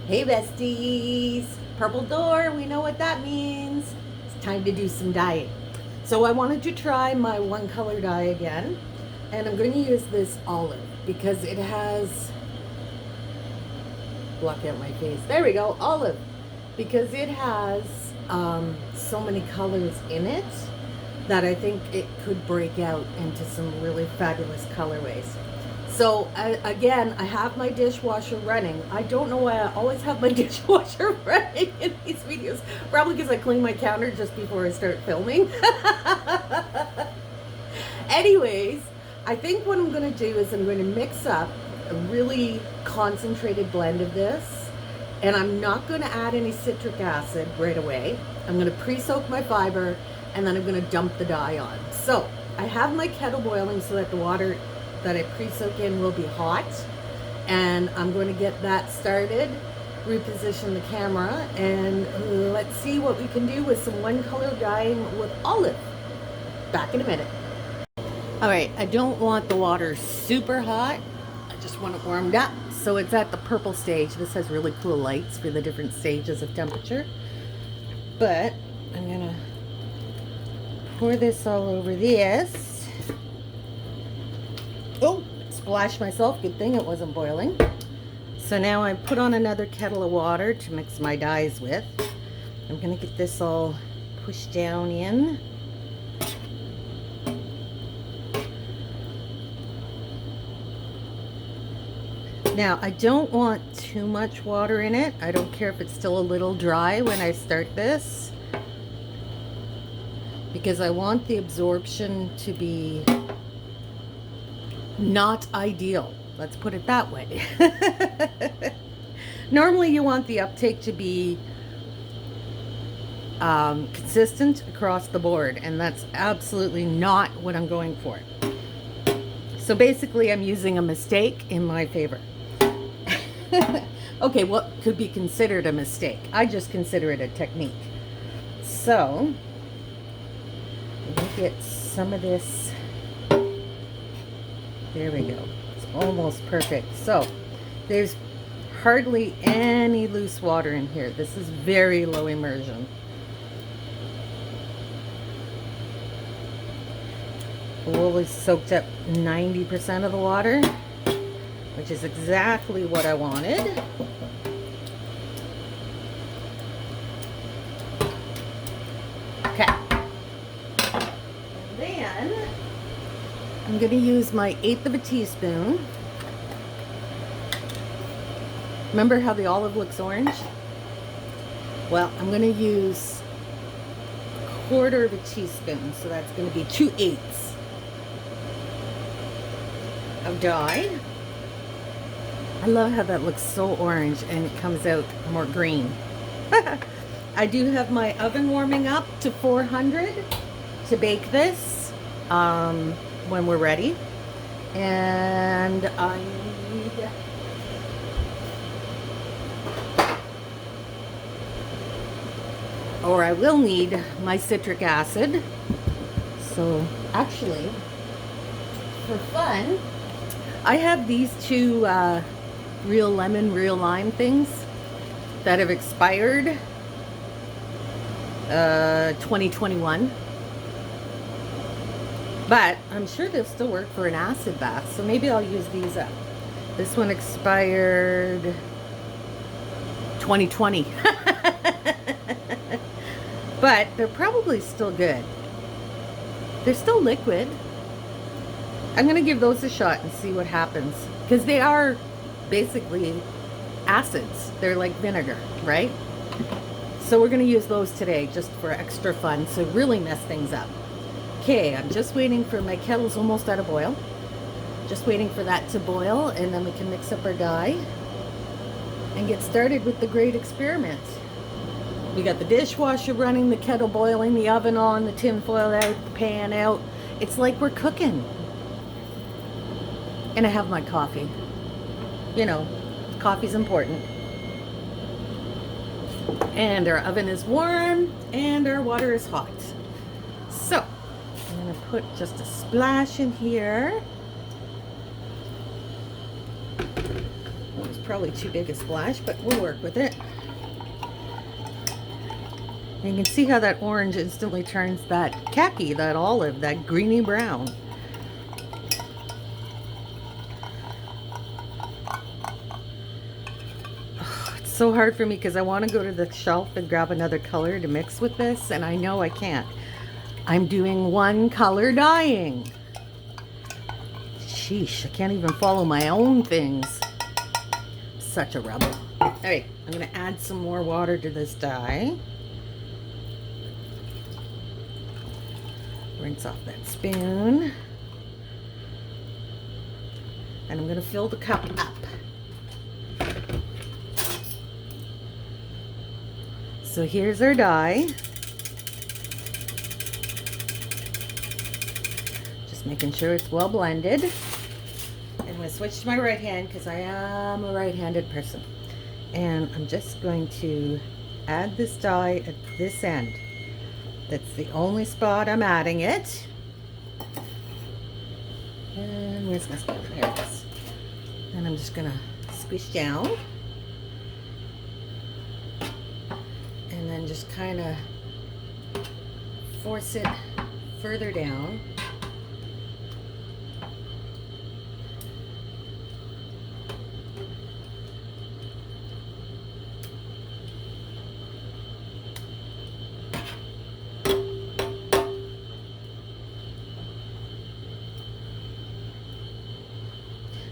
Hey besties! Purple door, we know what that means. It's time to do some dyeing. So I wanted to try my one color dye again. And I'm going to use this olive because it has, block out my face. There we go, olive. Because it has so many colors in it that I think it could break out into some really fabulous colorways. So again, I have my dishwasher running. I don't know why I always have my dishwasher running in these videos. Probably because I clean my counter just before I start filming. Anyways, I think what I'm going to do is I'm going to mix up a really concentrated blend of this. And I'm not going to add any citric acid right away. I'm going to pre-soak my fiber and then I'm going to dump the dye on. So I have my kettle boiling so that the water that I pre-soak in will be hot, and I'm going to get that started, reposition the camera, and let's see what we can do with some one color dyeing with olive. Back in a minute. All right, I don't want the water super hot. I just want it warmed up. So it's at the purple stage. This has really cool lights for the different stages of temperature. But I'm gonna pour this all over this. Oh, splashed myself. Good thing it wasn't boiling. So now I put on another kettle of water to mix my dyes with. I'm going to get this all pushed down in. Now, I don't want too much water in it. I don't care if it's still a little dry when I start this, because I want the absorption to be not ideal. Let's put it that way. Normally you want the uptake to be consistent across the board, and that's absolutely not what I'm going for. So basically I'm using a mistake in my favor. Okay, what could be considered a mistake? I just consider it a technique. So let me get some of this. There we go. It's almost perfect. So there's hardly any loose water in here. This is very low immersion. The wool is soaked up 90% of the water, which is exactly what I wanted. Okay. And then I'm going to use my 1/8 of a teaspoon. Remember how the olive looks orange? Well, I'm going to use 1/4 of a teaspoon, so that's going to be 2/8 of dye. I love how that looks so orange and it comes out more green. I do have my oven warming up to 400 to bake this when we're ready. And I need I will need my citric acid. So actually, for fun, I have these two real lemon, real lime things that have expired 2021. But I'm sure they'll still work for an acid bath, so maybe I'll use these up. This one expired 2020. But they're probably still good. They're still liquid. I'm going to give those a shot and see what happens, because they are basically acids. They're like vinegar, right? So we're going to use those today just for extra fun, so really mess things up. Okay, I'm just waiting for my kettle's almost out of boil. Just waiting for that to boil, and then we can mix up our dye and get started with the great experiment. We got the dishwasher running, the kettle boiling, the oven on, the tin foil out, the pan out. It's like we're cooking. And I have my coffee. You know, coffee's important. And our oven is warm and our water is hot. So I'm going to put just a splash in here. probably too big a splash, but we'll work with it. And you can see how that orange instantly turns that khaki, that olive, that greeny brown. Oh, it's so hard for me because I want to go to the shelf and grab another color to mix with this, and I know I can't. I'm doing one color dyeing. Sheesh, I can't even follow my own things. Such a rebel. All right, I'm going to add some more water to this dye. Rinse off that spoon. And I'm going to fill the cup up. So here's our dye. Just making sure it's well blended. And I'm going to switch to my right hand because I am a right-handed person. And I'm just going to add this dye at this end. That's the only spot I'm adding it. And where's my spoon? Here it is. And I'm just gonna squish down. And then just kind of force it further down.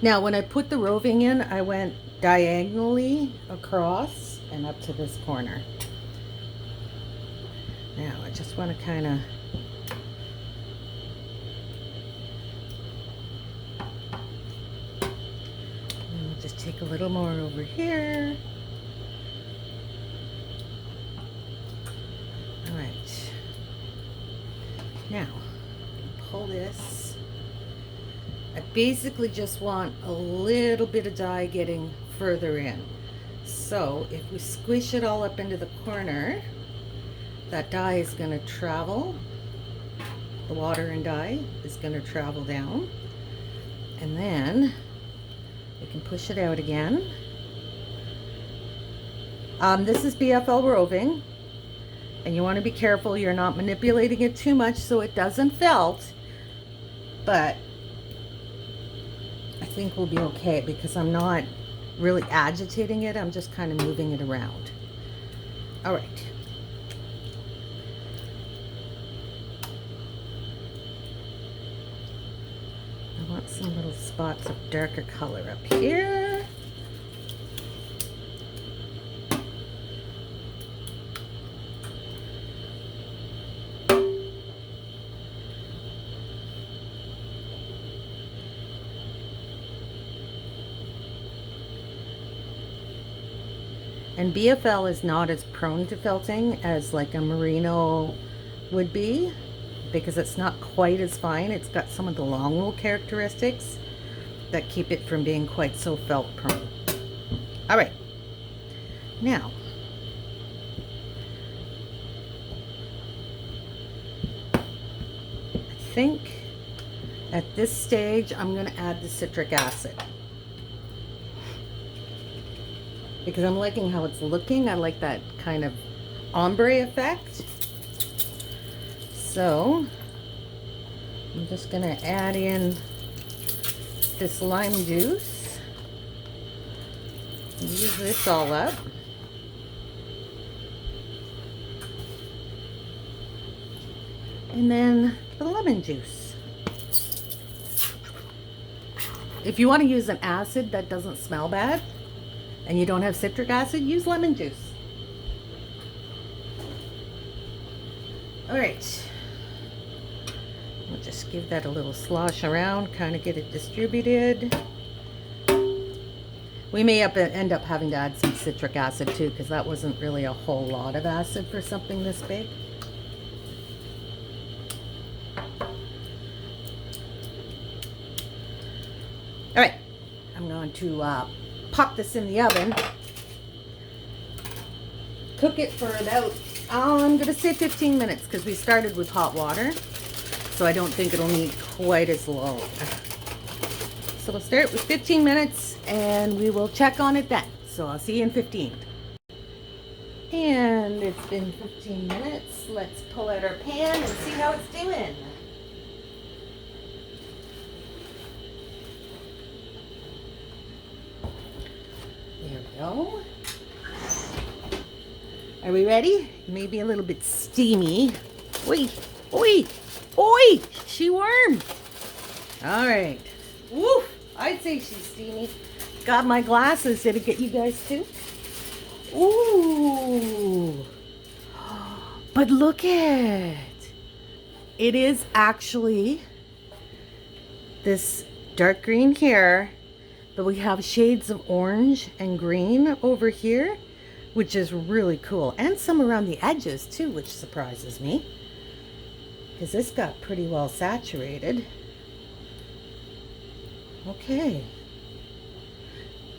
Now, when I put the roving in, I went diagonally across and up to this corner. Now, I just want to kind of just take a little more over here. All right. Now, pull this. I basically just want a little bit of dye getting further in. So if we squish it all up into the corner, that dye is going to travel. The water and dye is going to travel down. And then we can push it out again. This is BFL roving. And you want to be careful you're not manipulating it too much so it doesn't felt. But I think we'll be okay because I'm not really agitating it. I'm just kind of moving it around. All right. I want some little spots of darker color up here. And BFL is not as prone to felting as like a merino would be because it's not quite as fine. It's got some of the long wool characteristics that keep it from being quite so felt prone. All right, now I think at this stage I'm going to add the citric acid. Because I'm liking how it's looking. I like that kind of ombre effect. So I'm just gonna add in this lime juice. Use this all up. And then the lemon juice. If you want to use an acid that doesn't smell bad, and you don't have citric acid, use lemon juice. All right. We'll just give that a little slosh around, kind of get it distributed. We may end up having to add some citric acid too, because that wasn't really a whole lot of acid for something this big. All right, I'm going to pop this in the oven, cook it for about, I'm going to say 15 minutes because we started with hot water, so I don't think it'll need quite as long. So we'll start with 15 minutes and we will check on it then. So I'll see you in 15. And it's been 15 minutes. Let's pull out our pan and see how it's doing. There we go. Are we ready? Maybe a little bit steamy. Oi, oi, oi, she worm. All right. Woo, I'd say she's steamy. Got my glasses. Did it get you guys too? Ooh. But look at it is actually this dark green here, but we have shades of orange and green over here, which is really cool. And some around the edges too, which surprises me, because this got pretty well saturated. Okay.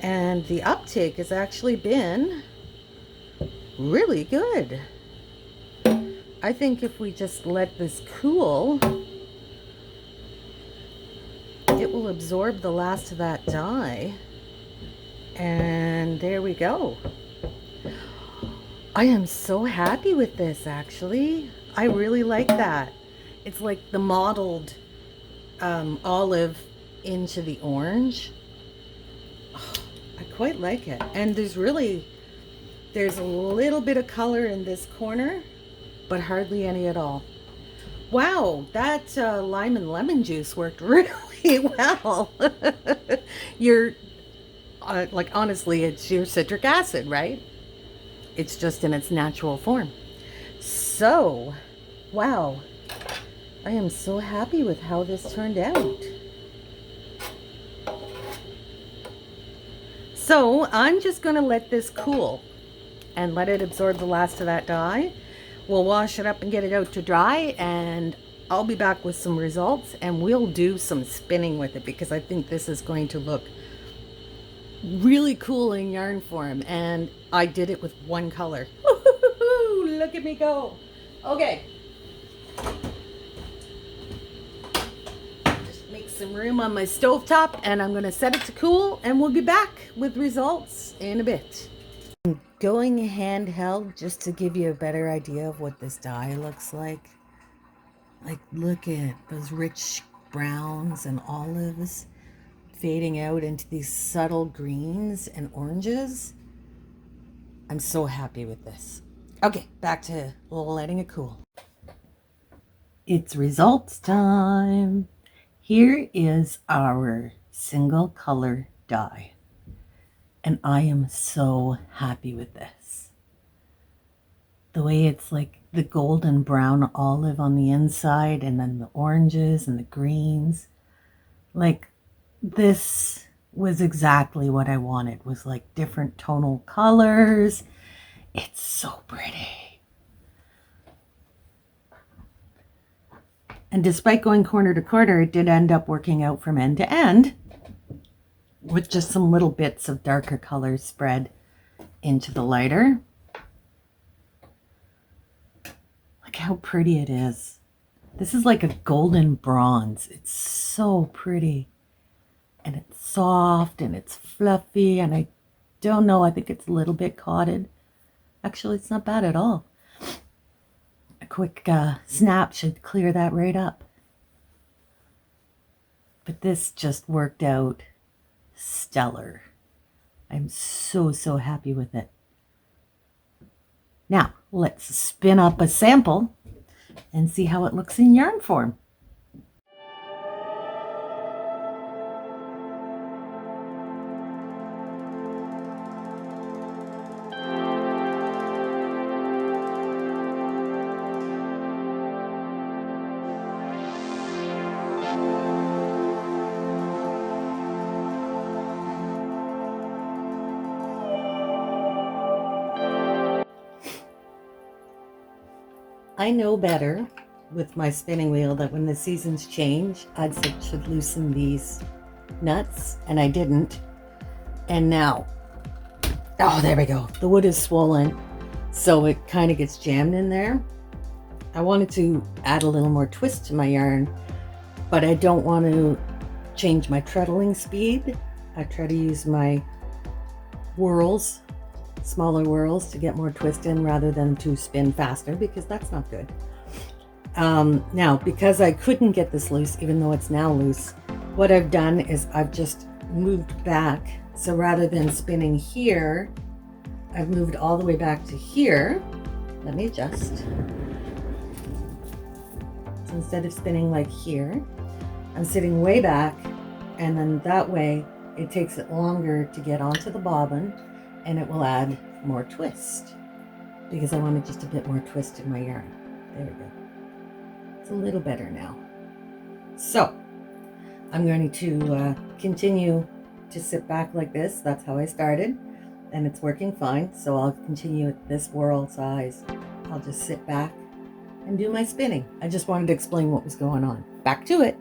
And the uptake has actually been really good. I think if we just let this cool, it will absorb the last of that dye. And there we go. I am so happy with this, actually. I really like that. It's like the mottled olive into the orange. Oh, I quite like it. And there's a little bit of color in this corner, but hardly any at all. Wow, that lime and lemon juice worked really well. You're like, honestly, it's your citric acid, right? It's just in its natural form. So, wow, I am so happy with how this turned out. So I'm just going to let this cool and let it absorb the last of that dye. We'll wash it up and get it out to dry, and I'll be back with some results, and we'll do some spinning with it, because I think this is going to look really cool in yarn form. And I did it with one color. Look at me go. Okay. Just make some room on my stovetop, and I'm going to set it to cool, and we'll be back with results in a bit. I'm going handheld just to give you a better idea of what this dye looks like. Like, look at those rich browns and olives fading out into these subtle greens and oranges. I'm so happy with this. Okay, back to letting it cool. It's results time. Here is our single color dye. And I am so happy with this. The way it's like the golden brown olive on the inside, and then the oranges and the greens. Like, this was exactly what I wanted, was like different tonal colors. It's so pretty. And despite going corner to corner, it did end up working out from end to end, with just some little bits of darker colors spread into the lighter. Look how pretty it is. This is like a golden bronze. It's so pretty. And it's soft and it's fluffy, and I don't know, I think it's a little bit cotted. Actually, it's not bad at all. A quick snap should clear that right up. But this just worked out stellar. I'm so happy with it. Now, let's spin up a sample and see how it looks in yarn form. I know better with my spinning wheel that when the seasons change, I should loosen these nuts, and I didn't. And now, oh, there we go. The wood is swollen, so it kind of gets jammed in there. I wanted to add a little more twist to my yarn, but I don't want to change my treadling speed. I try to use my whirls, smaller whirls, to get more twist in rather than to spin faster, because that's not good. Now, because I couldn't get this loose, even though it's now loose, what I've done is I've just moved back. So rather than spinning here, I've moved all the way back to here. Let me adjust. So instead of spinning like here, I'm sitting way back, and then that way it takes it longer to get onto the bobbin, and it will add more twist, because I wanted just a bit more twist in my yarn. There we go. It's a little better now. So I'm going to continue to sit back like this. That's how I started, and it's working fine. So I'll continue at this whirl size. I'll just sit back and do my spinning. I just wanted to explain what was going on. Back to it.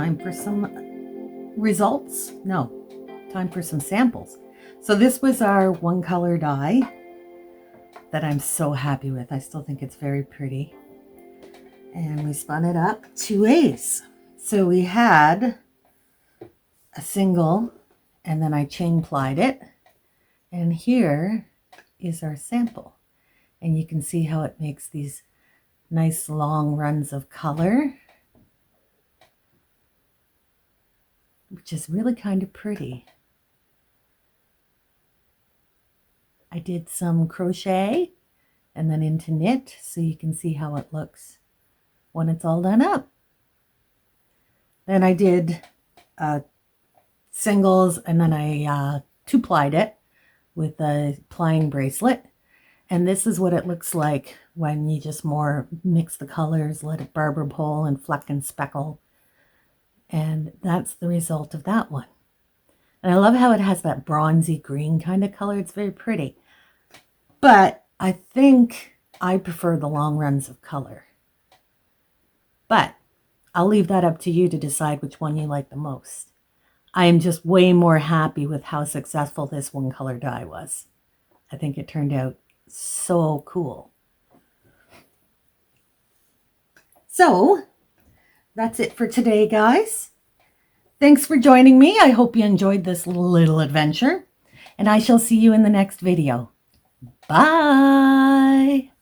time for some results. No, time for some samples. So this was our one color die that I'm so happy with. I still think it's very pretty. And we spun it up 2 ways. So we had a single, and then I chain plied it. And here is our sample. And you can see how it makes these nice long runs of color, which is really kind of pretty. I did some crochet and then into knit, so you can see how it looks when it's all done up. Then I did singles, and then I 2-plied it with a plying bracelet. And this is what it looks like when you just more mix the colors, let it barber pole and fleck and speckle. And that's the result of that one. And I love how it has that bronzy green kind of color. It's very pretty. But I think I prefer the long runs of color. But I'll leave that up to you to decide which one you like the most. I am just way more happy with how successful this one color die was. I think it turned out so cool. So that's it for today, guys. Thanks for joining me. I hope you enjoyed this little adventure, and I shall see you in the next video. Bye.